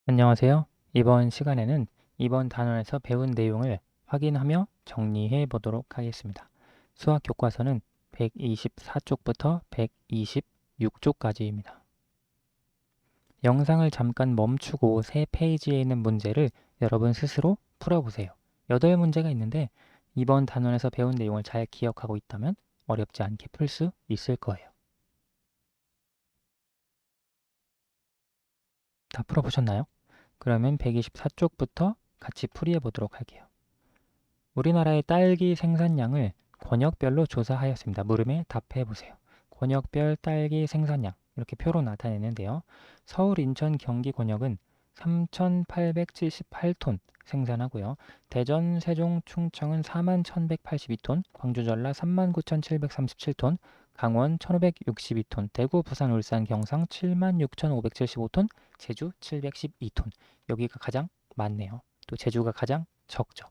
안녕하세요. 이번 시간에는 이번 단원에서 배운 내용을 확인하며 정리해 보도록 하겠습니다. 수학 교과서는 124쪽부터 126쪽까지입니다. 영상을 잠깐 멈추고 새 페이지에 있는 문제를 여러분 스스로 풀어보세요. 8문제가 있는데 이번 단원에서 배운 내용을 잘 기억하고 있다면 어렵지 않게 풀 수 있을 거예요. 다 풀어보셨나요? 그러면 124쪽부터 같이 풀이해 보도록 할게요. 우리나라의 딸기 생산량을 권역별로 조사하였습니다. 물음에 답해 보세요. 권역별 딸기 생산량 이렇게 표로 나타내는데요. 서울, 인천, 경기 권역은 3,878톤 생산하고요. 대전, 세종, 충청은 41,182톤, 광주, 전라 39,737톤, 강원 1,562톤, 대구, 부산, 울산, 경상 76,575톤, 제주 712톤. 여기가 가장 많네요. 또 제주가 가장 적죠.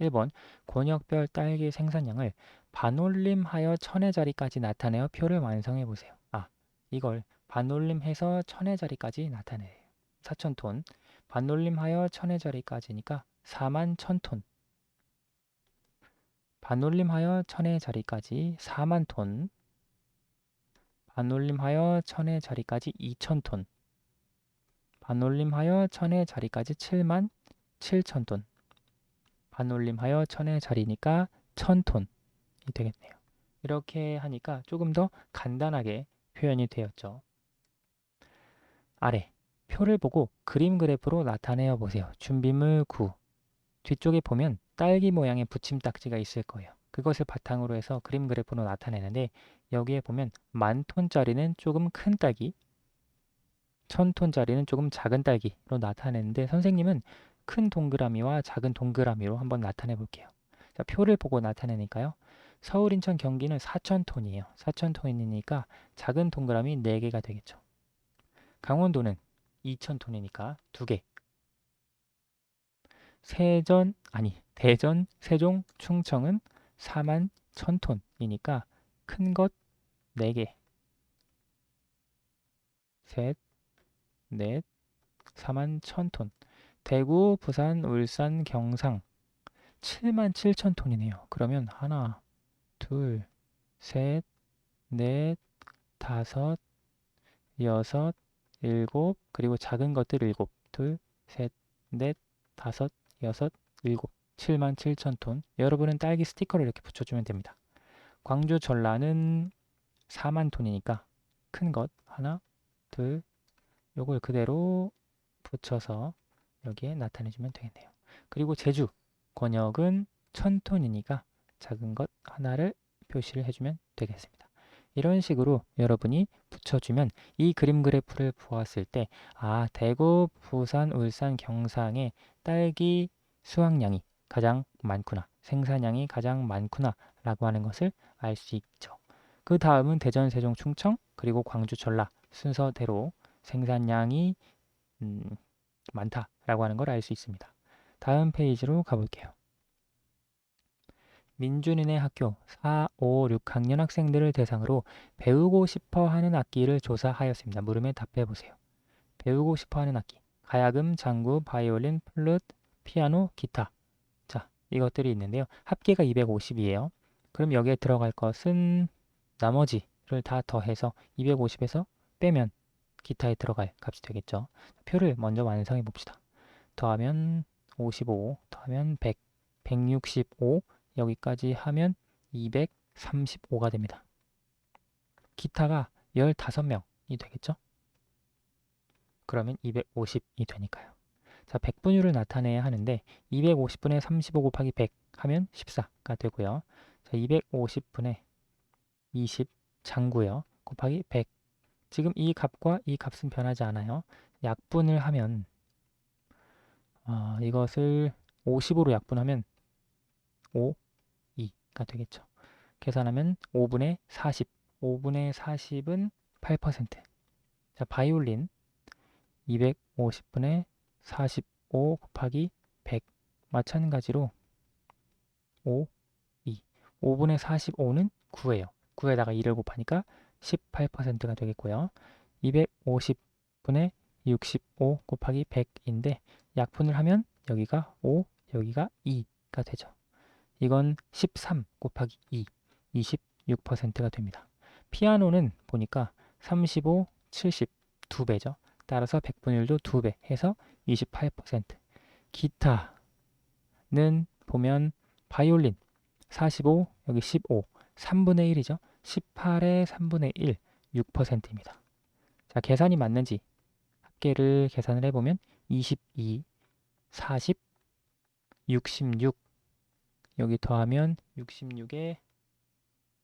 1번 권역별 딸기 생산량을 반올림하여 1000회 자리까지 나타내어 표를 완성해 보세요. 이걸 반올림해서 1000회 자리까지 나타내요. 4000톤. 반올림하여 1000회 자리까지니까 41,000톤. 반올림하여 1000회 자리까지 4만 톤. 반올림하여 1000회 자리까지 2000톤. 반올림하여 1000회 자리까지 77,000톤. 반올림하여 1000회 자리니까 1000톤이 되겠네요. 이렇게 하니까 조금 더 간단하게 표현이 되었죠. 아래 표를 보고 그림 그래프로 나타내어 보세요. 준비물 9. 뒤쪽에 보면 딸기 모양의 붙임딱지가 있을 거예요. 그것을 바탕으로 해서 그림 그래프로 나타내는데 여기에 보면 1000톤짜리는 조금 큰 딸기, 1000톤짜리는 조금 작은 딸기로 나타내는데 선생님은 큰 동그라미와 작은 동그라미로 한번 나타내 볼게요. 자, 표를 보고 나타내니까요. 서울, 인천, 경기는 4000톤이에요. 4000톤이니까 작은 동그라미 4개가 되겠죠. 강원도는 2000톤이니까 2개. 대전, 세종, 충청은 41,000톤이니까 큰 것 4개. 셋, 넷, 41,000톤. 대구, 부산, 울산, 경상 77,000톤이네요. 그러면 하나, 둘, 셋, 넷, 다섯, 여섯, 일곱, 그리고 작은 것들 일곱. 둘, 셋, 넷, 다섯, 여섯, 일곱. 77,000톤. 여러분은 딸기 스티커를 이렇게 붙여주면 됩니다. 광주 전라는 4만 톤이니까 큰 것 하나, 둘, 요걸 그대로 붙여서 여기에 나타내주면 되겠네요. 그리고 제주 권역은 1000톤이니까 작은 것 하나를 표시를 해주면 되겠습니다. 이런 식으로 여러분이 붙여주면 이 그림 그래프를 보았을 때 대구, 부산, 울산, 경상의 딸기 수확량이 가장 많구나, 생산량이 가장 많구나 라고 하는 것을 알 수 있죠. 그 다음은 대전, 세종, 충청, 그리고 광주, 전라 순서대로 생산량이 많다라고 하는 걸 알 수 있습니다. 다음 페이지로 가볼게요. 민준이네 학교 4, 5, 6학년 학생들을 대상으로 배우고 싶어 하는 악기를 조사하였습니다. 물음에 답해 보세요. 배우고 싶어 하는 악기. 가야금, 장구, 바이올린, 플룻, 피아노, 기타. 자, 이것들이 있는데요. 합계가 250이에요. 그럼 여기에 들어갈 것은 나머지를 다 더해서 250에서 빼면 기타에 들어갈 값이 되겠죠. 표를 먼저 완성해 봅시다. 더하면 55, 더하면 100, 165, 여기까지 하면 235가 됩니다. 기타가 15명이 되겠죠? 그러면 250이 되니까요. 자, 100분율을 나타내야 하는데 250분의 35 곱하기 100 하면 14가 되고요. 자, 250분의 20 장구요. 곱하기 100. 지금 이 값과 이 값은 변하지 않아요. 약분을 하면 이것을 50으로 약분하면 5, 2가 되겠죠. 계산하면 5분의 40. 5분의 40은 8%. 자, 바이올린 250분의 45 곱하기 100. 마찬가지로 5, 2. 5분의 45는 9예요. 9에다가 2를 곱하니까 18%가 되겠고요. 250분의 65 곱하기 100인데 약분을 하면 여기가 5, 여기가 2가 되죠. 이건 13 곱하기 2, 26%가 됩니다. 피아노는 보니까 35, 70, 2배죠. 따라서 백분율도 2배 해서 28%. 기타는 보면 바이올린 45, 여기 15, 3분의 1이죠. 18의 3분의 1, 6%입니다. 자, 계산이 맞는지 합계를 계산을 해보면 22, 40, 66 여기 더하면 66에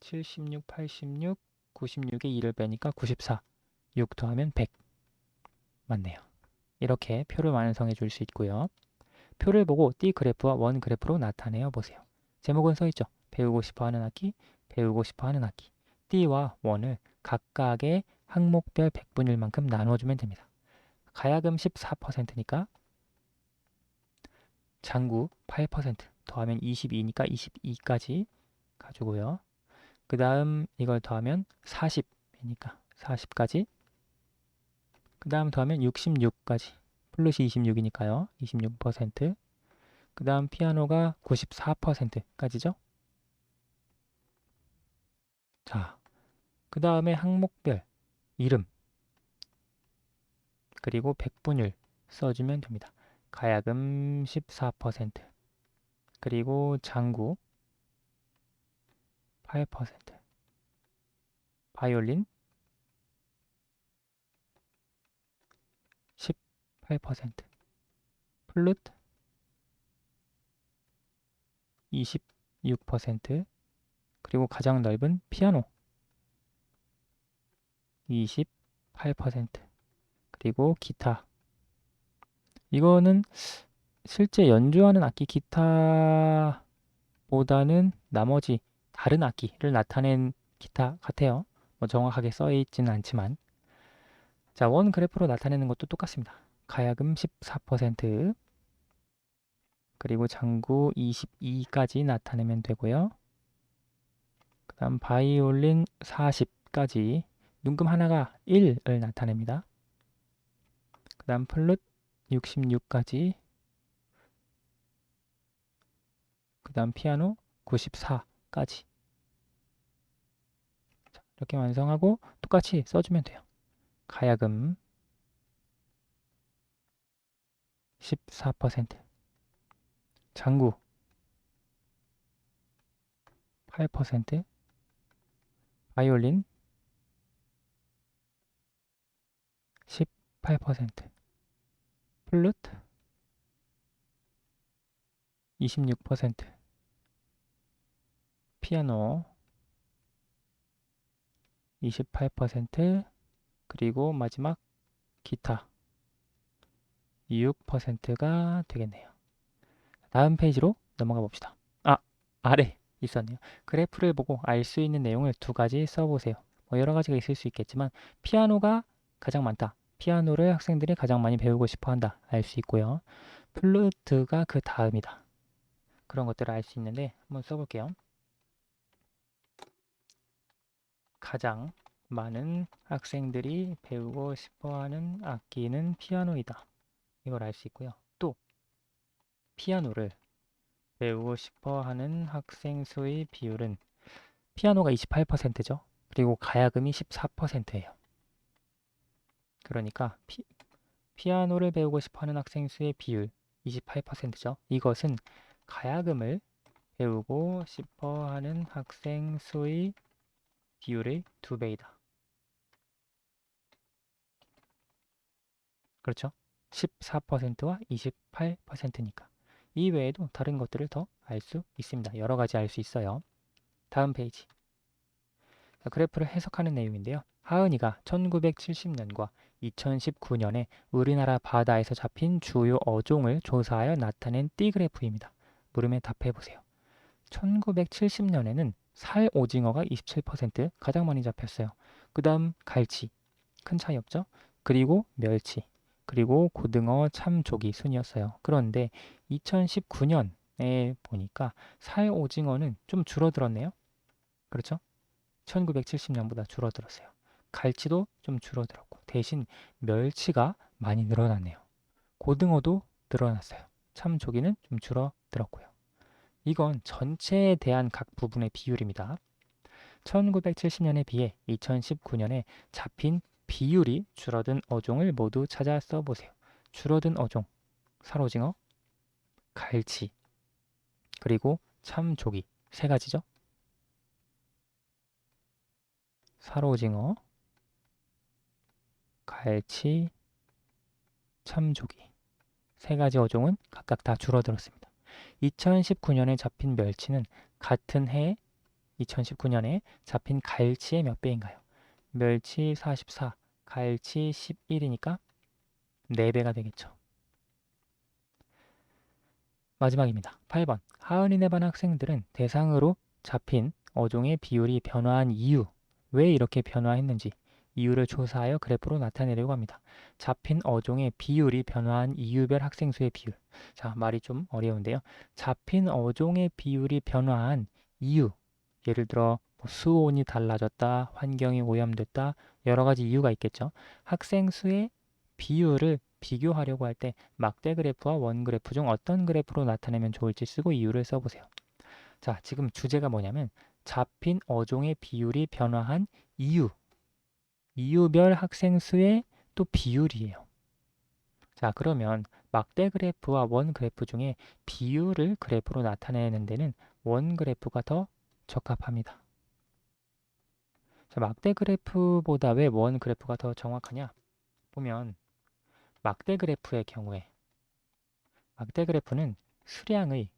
76, 86, 96에 2를 빼니까 94, 6 더하면 100 맞네요. 이렇게 표를 완성해 줄 수 있고요. 표를 보고 띠 그래프와 원 그래프로 나타내어 보세요. 제목은 써있죠. 배우고 싶어하는 악기, 배우고 싶어하는 악기. 띠와 원을 각각의 항목별 백분율만큼 나눠주면 됩니다. 가야금 14%니까 장구 8% 더하면 22니까 22까지 가지고요. 그 다음 이걸 더하면 40이니까 40까지 그 다음 더하면 66까지 플러스 26이니까요. 26%. 그 다음 피아노가 94%까지죠. 자, 그 다음에 항목별 이름 그리고 백분율 써주면 됩니다. 가야금 14% 그리고 장구 8% 바이올린 18% 플루트 26% 그리고 가장 넓은 피아노 28% 그리고 기타 이거는 실제 연주하는 악기 기타보다는 나머지 다른 악기를 나타낸 기타 같아요. 뭐 정확하게 써있지는 않지만 자, 원 그래프로 나타내는 것도 똑같습니다. 가야금 14% 그리고 장구 22까지 나타내면 되고요. 그 다음 바이올린 40까지 눈금 하나가 1을 나타냅니다. 그 다음 플룻 66까지 그 다음 피아노 94까지 이렇게 완성하고 똑같이 써주면 돼요. 가야금 14% 장구 8% 바이올린 18% 플룻 26% 피아노 28% 그리고 마지막 기타 6%가 되겠네요. 다음 페이지로 넘어가 봅시다. 아, 아래 있었네요. 그래프를 보고 알 수 있는 내용을 두 가지 써보세요. 뭐 여러 가지가 있을 수 있겠지만 피아노가 가장 많다. 피아노를 학생들이 가장 많이 배우고 싶어 한다. 알 수 있고요. 플루트가 그 다음이다. 그런 것들을 알 수 있는데 한번 써볼게요. 가장 많은 학생들이 배우고 싶어하는 악기는 피아노이다. 이걸 알 수 있고요. 또 피아노를 배우고 싶어하는 학생 수의 비율은 피아노가 28%죠. 그리고 가야금이 14%예요. 그러니까 피아노를 배우고 싶어하는 학생 수의 비율 28%죠. 이것은 가야금을 배우고 싶어하는 학생 수의 비율의 2배이다. 그렇죠? 14%와 28%니까. 이 외에도 다른 것들을 더 알 수 있습니다. 여러 가지 알 수 있어요. 다음 페이지. 그래프를 해석하는 내용인데요. 하은이가 1970년과 2019년에 우리나라 바다에서 잡힌 주요 어종을 조사하여 나타낸 띠그래프입니다. 물음에 답해보세요. 1970년에는 살 오징어가 27% 가장 많이 잡혔어요. 그 다음 갈치, 큰 차이 없죠? 그리고 멸치, 그리고 고등어, 참조기 순이었어요. 그런데 2019년에 보니까 살 오징어는 좀 줄어들었네요. 그렇죠? 1970년보다 줄어들었어요. 갈치도 좀 줄어들었고 대신 멸치가 많이 늘어났네요. 고등어도 늘어났어요. 참조기는 좀 줄어들었고요. 이건 전체에 대한 각 부분의 비율입니다. 1970년에 비해 2019년에 잡힌 비율이 줄어든 어종을 모두 찾아 써보세요. 줄어든 어종, 사로징어, 갈치, 그리고 참조기 세 가지죠. 사로징어, 갈치, 참조기 세 가지 어종은 각각 다 줄어들었습니다. 2019년에 잡힌 멸치는 같은 해 2019년에 잡힌 갈치의 몇 배인가요? 멸치 44, 갈치 11이니까 4배가 되겠죠. 마지막입니다. 8번. 하은인에 반 학생들은 대상으로 잡힌 어종의 비율이 변화한 이유, 왜 이렇게 변화했는지 이유를 조사하여 그래프로 나타내려고 합니다. 잡힌 어종의 비율이 변화한 이유별 학생 수의 비율. 자, 말이 좀 어려운데요. 잡힌 어종의 비율이 변화한 이유. 예를 들어 수온이 달라졌다, 환경이 오염됐다, 여러 가지 이유가 있겠죠. 학생 수의 비율을 비교하려고 할 때 막대 그래프와 원 그래프 중 어떤 그래프로 나타내면 좋을지 쓰고 이유를 써보세요. 자, 지금 주제가 뭐냐면 잡힌 어종의 비율이 변화한 이유, 이유별 학생 수의 또 비율이에요. 자, 그러면 막대 그래프와 원 그래프 중에 비율을 그래프로 나타내는 데는 원 그래프가 더 적합합니다. 자, 막대 그래프보다 왜 원 그래프가 더 정확하냐? 보면 막대 그래프의 경우에 막대 그래프는 수량의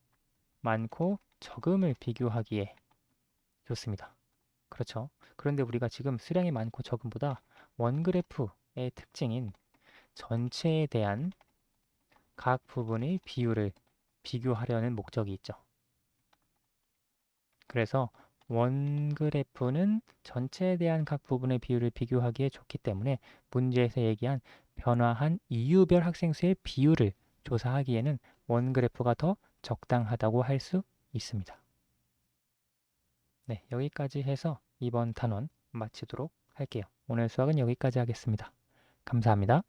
많고 적음을 비교하기에 좋습니다. 그렇죠? 그런데 우리가 지금 수량이 많고 적음보다 원 그래프의 특징인 전체에 대한 각 부분의 비율을 비교하려는 목적이 있죠. 그래서 원 그래프는 전체에 대한 각 부분의 비율을 비교하기에 좋기 때문에 문제에서 얘기한 변화한 이유별 학생 수의 비율을 조사하기에는 원 그래프가 더 적당하다고 할 수 있습니다. 네, 여기까지 해서 이번 단원 마치도록 할게요. 오늘 수학은 여기까지 하겠습니다. 감사합니다.